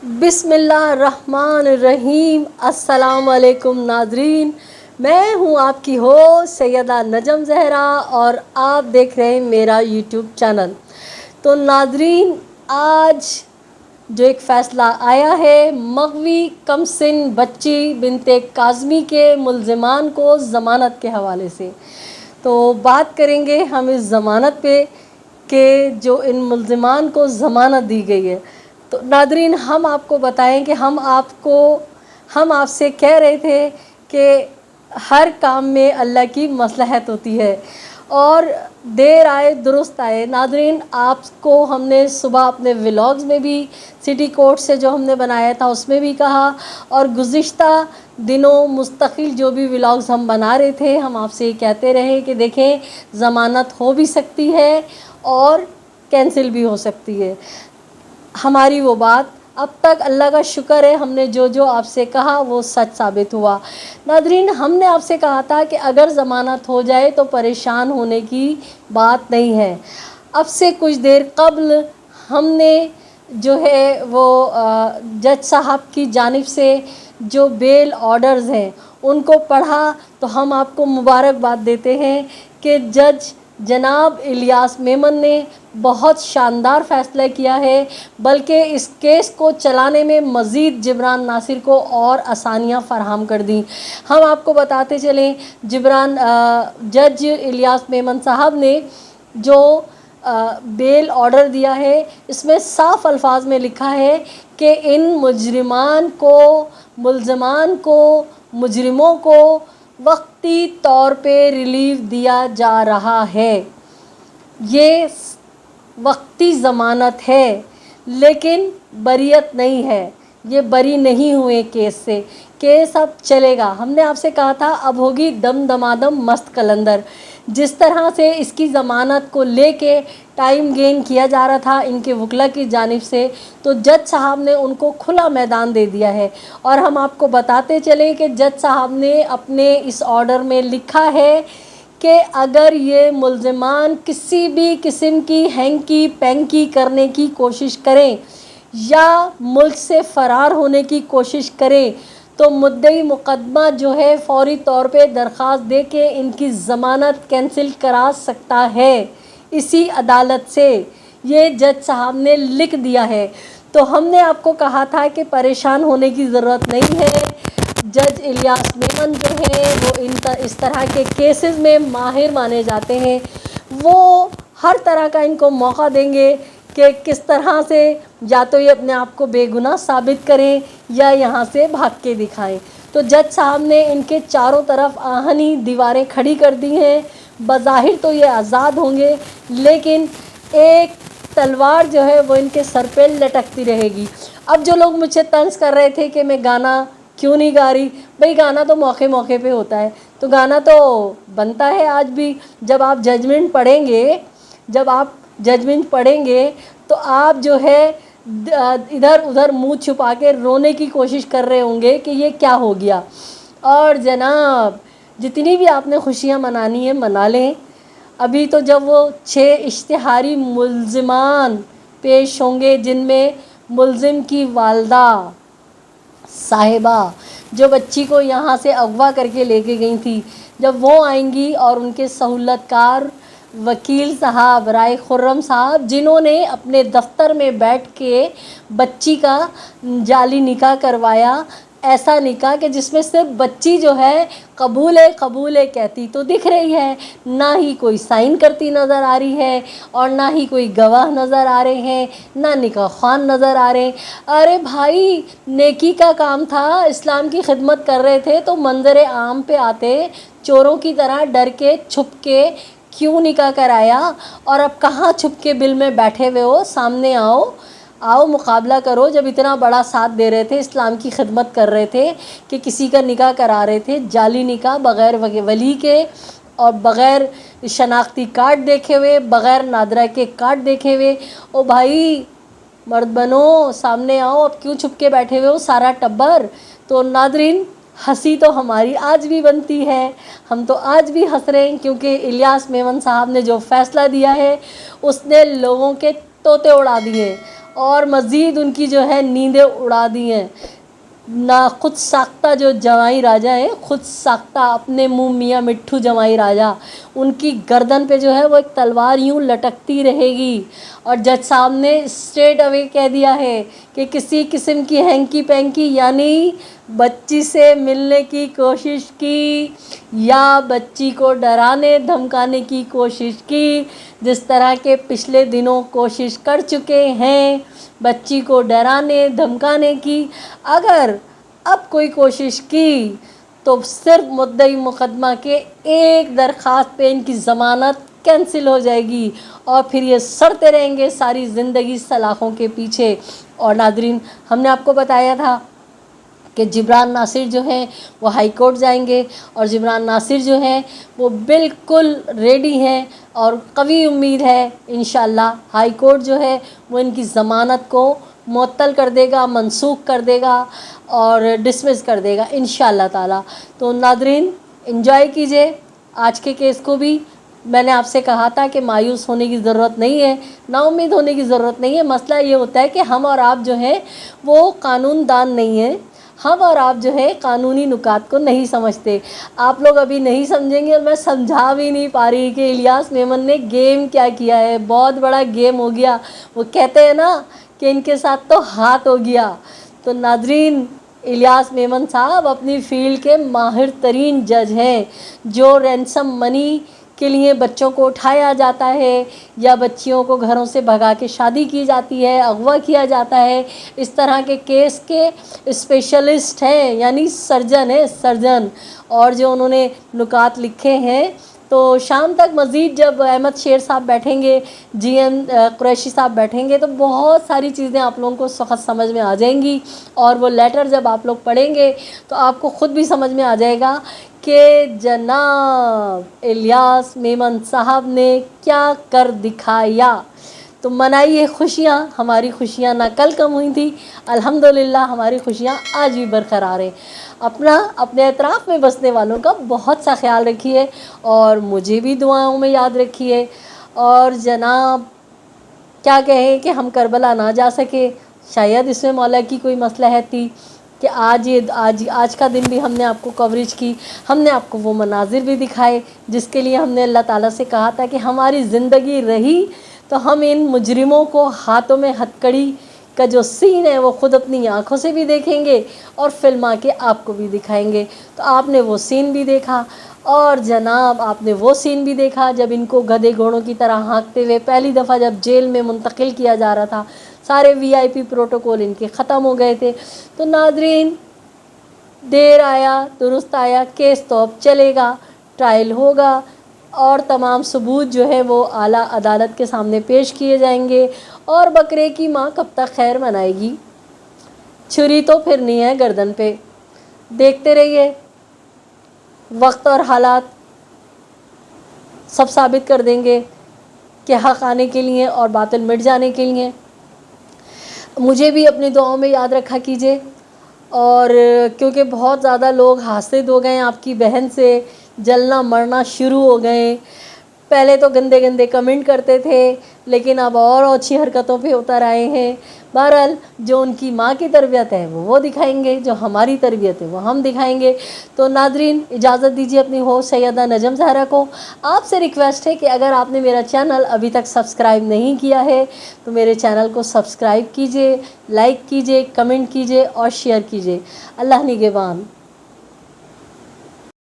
बिस्मिल्लाहिर्रहमानिर्रहीम। अस्सलाम वालेकुम नाज़रीन, मैं हूँ आपकी होस्ट सैयदा नजम ज़हरा और आप देख रहे हैं मेरा यूट्यूब चैनल। तो नाज़रीन, आज जो एक फ़ैसला आया है मग़वी कमसिन बच्ची बिनते काज़मी के मुल्ज़िमान को ज़मानत के हवाले से, तो बात करेंगे हम इस ज़मानत पे कि जो इन मुल्ज़िमान को ज़मानत दी गई है। तो नादरीन, हम आपको बताएं कि हम आपसे कह रहे थे कि हर काम में अल्लाह की मसलहत होती है और देर आए दुरुस्त आए। नादरीन, आपको हमने सुबह अपने व्लॉग्स में भी सिटी कोर्ट से जो हमने बनाया था उसमें भी कहा, और गुज़िश्ता दिनों मुस्तकिल जो भी व्लॉग्स हम बना रहे थे हम आपसे ये कहते रहे कि देखें, ज़मानत हो भी सकती है और कैंसिल भी हो सकती है। हमारी वो बात अब तक अल्लाह का शुक्र है, हमने जो जो आपसे कहा वो सच साबित हुआ। नादरीन, हमने आपसे कहा था कि अगर ज़मानत हो जाए तो परेशान होने की बात नहीं है। अब से कुछ देर कबल हमने जो है वो जज साहब की जानिब से जो बेल ऑर्डर्स हैं उनको पढ़ा, तो हम आपको मुबारकबाद देते हैं कि जज जनाब इलियास मेमन ने बहुत शानदार फ़ैसला किया है, बल्कि इस केस को चलाने में मज़ीद जिब्रान नासिर को और आसानियाँ फ़राहम कर दी। हम आपको बताते चलें, जज इलियास मेमन साहब ने जो बेल ऑर्डर दिया है इसमें साफ़ अल्फाज में लिखा है कि इन मुजरिमों को वक्ती तौर पे रिलीफ दिया जा रहा है। ये वक्ती ज़मानत है लेकिन बरीयत नहीं है, ये बरी नहीं हुए केस से, केस अब चलेगा। हमने आपसे कहा था अब होगी दम दमादम मस्त कलंदर। जिस तरह से इसकी ज़मानत को लेके टाइम गेन किया जा रहा था इनके वकला की जानिब से, तो जज साहब ने उनको खुला मैदान दे दिया है। और हम आपको बताते चलें कि जज साहब ने अपने इस ऑर्डर में लिखा है कि अगर ये मुल्ज़िमान किसी भी किस्म की हैंकी पैंकी करने की कोशिश करें या मुल्क से फ़रार होने की कोशिश करें तो मुद्दई मुकदमा जो है फ़ौरी तौर पे दरख्वास्त दे के इनकी ज़मानत कैंसिल करा सकता है इसी अदालत से। ये जज साहब ने लिख दिया है। तो हमने आपको कहा था कि परेशान होने की ज़रूरत नहीं है। जज इलियास मेमन जो है वो इस तरह के केसेस में माहिर माने जाते हैं। वो हर तरह का इनको मौका देंगे कि किस तरह से या तो ये अपने आप को बेगुनाह साबित करें या यहाँ से भाग के दिखाएं। तो जज साहब ने इनके चारों तरफ आहनी दीवारें खड़ी कर दी हैं। बज़ाहिर तो ये आज़ाद होंगे लेकिन एक तलवार जो है वो इनके सर पे लटकती रहेगी। अब जो लोग मुझसे तंज कर रहे थे कि मैं गाना क्यों नहीं गा रही, भाई गाना तो मौके मौके पे होता है, तो गाना तो बनता है आज भी। जब आप जजमेंट पढ़ेंगे तो आप जो है इधर उधर मुंह छुपा के रोने की कोशिश कर रहे होंगे कि ये क्या हो गया। और जनाब, जितनी भी आपने खुशियाँ मनानी है मना लें। अभी तो जब वो 6 इश्तिहारी मुल्ज़िमान पेश होंगे जिनमें मुल्ज़िम की वालदा साहिबा जो बच्ची को यहाँ से अगवा करके लेके गई थी, जब वो आएंगी और उनके सहूलतकार वकील साहब राय खुर्रम साहब जिन्होंने अपने दफ्तर में बैठ के बच्ची का जाली निकाह करवाया, ऐसा निकाह कि जिसमें सिर्फ बच्ची जो है कबूल है कहती तो दिख रही है, ना ही कोई साइन करती नज़र आ रही है और ना ही कोई गवाह नज़र आ रहे हैं, ना निकाह खान नज़र आ रहे हैं। अरे भाई, नेकी का काम था, इस्लाम की खिदमत कर रहे थे तो मंजर आम पे आते चोरों की तरह डर के छुप के क्यों निकाह कराया? और अब कहाँ छुप के बिल में बैठे हुए हो? सामने आओ मुकाबला करो। जब इतना बड़ा साथ दे रहे थे, इस्लाम की खिदमत कर रहे थे कि किसी का निकाह करा रहे थे, जाली निकाह बग़ैर वली के और बग़ैर शनाख्ती कार्ड देखे हुए, बग़ैर नादरा के कार्ड देखे हुए। ओ भाई, मर्द बनो, सामने आओ, अब क्यों छुप के बैठे हुए हो सारा टब्बर? तो नादरीन, हंसी तो हमारी आज भी बनती है, हम तो आज भी हंस रहे हैं क्योंकि इलियास मेमन साहब ने जो फ़ैसला दिया है उसने लोगों के तोते उड़ा दिए اور مزید ان کی جو ہے نیندیں اڑا دی ہیں. نہ خود ساختہ جو جمائی راجا ہیں، خود ساختہ اپنے منہ میاں مٹھو جمائی راجا، ان کی گردن پہ جو ہے وہ ایک تلوار یوں لٹکتی رہے گی. اور جج صاحب نے اسٹریٹ اوے کہہ دیا ہے کہ کسی قسم کی ہینکی پینکی یعنی بچی سے ملنے کی کوشش کی یا بچی کو ڈرانے دھمکانے کی کوشش کی، جس طرح کے پچھلے دنوں کوشش کر چکے ہیں بچی کو ڈرانے دھمکانے کی، اگر اب کوئی کوشش کی تو صرف مدعی مقدمہ کے ایک درخواست پہ ان کی ضمانت کینسل ہو جائے گی اور پھر یہ سڑتے رہیں گے ساری زندگی سلاخوں کے پیچھے. اور ناظرین، ہم نے آپ کو بتایا تھا کہ جبران ناصر جو ہیں وہ ہائی کورٹ جائیں گے، اور جبران ناصر جو ہیں وہ بالکل ریڈی ہیں اور قوی امید ہے انشاءاللہ ہائی کورٹ جو ہے وہ ان کی ضمانت کو معطل کر دے گا، منسوخ کر دے گا اور ڈسمس کر دے گا انشاءاللہ تعالی. تو ناظرین انجوائے کیجئے آج کے کیس کو بھی. میں نے آپ سے کہا تھا کہ مایوس ہونے کی ضرورت نہیں ہے، نا امید ہونے کی ضرورت نہیں ہے. مسئلہ یہ ہوتا ہے کہ ہم اور آپ جو ہیں وہ قانون دان نہیں ہیں، ہم اور آپ جو ہے قانونی نکات کو نہیں سمجھتے. آپ لوگ ابھی نہیں سمجھیں گے اور میں سمجھا بھی نہیں پا رہی کہ الیاس میمن نے گیم کیا کیا ہے. بہت بڑا گیم ہو گیا. وہ کہتے ہیں نا کہ ان کے ساتھ تو ہاتھ ہو گیا. تو ناظرین، الیاس میمن صاحب اپنی فیلڈ کے ماہر ترین جج ہیں. جو رینسم منی کے لیے بچوں کو اٹھایا جاتا ہے یا بچیوں کو گھروں سے بھگا کے شادی کی جاتی ہے، اغوا کیا جاتا ہے، اس طرح کے کیس کے اسپیشلسٹ ہیں، یعنی سرجن ہیں سرجن. اور جو انہوں نے نکات لکھے ہیں تو شام تک مزید جب احمد شیر صاحب بیٹھیں گے، جی ایم قریشی صاحب بیٹھیں گے تو بہت ساری چیزیں آپ لوگوں کو سخت سمجھ میں آ جائیں گی. اور وہ لیٹر جب آپ لوگ پڑھیں گے تو آپ کو خود بھی سمجھ میں آ جائے گا کہ جناب الیاس میمن صاحب نے کیا کر دکھایا. تو منائیے خوشیاں، ہماری خوشیاں نہ کل کم ہوئی تھی، الحمدللہ ہماری خوشیاں آج بھی برقرار ہیں. اپنے اطراف میں بسنے والوں کا بہت سا خیال رکھیے اور مجھے بھی دعاؤں میں یاد رکھیے. اور جناب کیا کہیں کہ ہم کربلا نہ جا سکے، شاید اس میں مولا کی کوئی مصلحت تھی کہ آج کا دن بھی ہم نے آپ کو کوریج کی، ہم نے آپ کو وہ مناظر بھی دکھائے جس کے لیے ہم نے اللہ تعالیٰ سے کہا تھا کہ ہماری زندگی رہی تو ہم ان مجرموں کو ہاتھوں میں ہتکڑی کا جو سین ہے وہ خود اپنی آنکھوں سے بھی دیکھیں گے اور فلما کے آپ کو بھی دکھائیں گے. تو آپ نے وہ سین بھی دیکھا اور جناب آپ نے وہ سین بھی دیکھا جب ان کو گدھے گھوڑوں کی طرح ہانکتے ہوئے پہلی دفعہ جب جیل میں منتقل کیا جا رہا تھا، سارے وی آئی پی پروٹوکول ان کے ختم ہو گئے تھے. تو ناظرین، دیر آیا درست آیا، کیس تو اب چلے گا، ٹرائل ہوگا اور تمام ثبوت جو ہے وہ اعلیٰ عدالت کے سامنے پیش کیے جائیں گے. اور بکرے کی ماں کب تک خیر منائے گی، چھری تو پھرنی ہے گردن پہ. دیکھتے رہیے، وقت اور حالات سب ثابت کر دیں گے کہ حق آنے کے لیے اور باطل مٹ جانے کے لیے. مجھے بھی اپنی دعاؤں میں یاد رکھا کیجیے. اور کیونکہ بہت زیادہ لوگ حاسد ہو گئے ہیں آپ کی بہن سے، جلنا مرنا شروع ہو گئے. پہلے تو گندے گندے کمنٹ کرتے تھے لیکن اب اور اچھی حرکتوں پہ اتر آئے ہیں. بہرحال جو ان کی ماں کی تربیت ہے وہ دکھائیں گے، جو ہماری تربیت ہے وہ ہم دکھائیں گے. تو ناظرین اجازت دیجیے اپنی ہوسٹ سیدہ نجم زہرا کو. آپ سے ریکویسٹ ہے کہ اگر آپ نے میرا چینل ابھی تک سبسکرائب نہیں کیا ہے تو میرے چینل کو سبسکرائب کیجیے، لائک کیجیے، کمنٹ کیجیے اور شیئر کیجیے. اللہ نگہبان.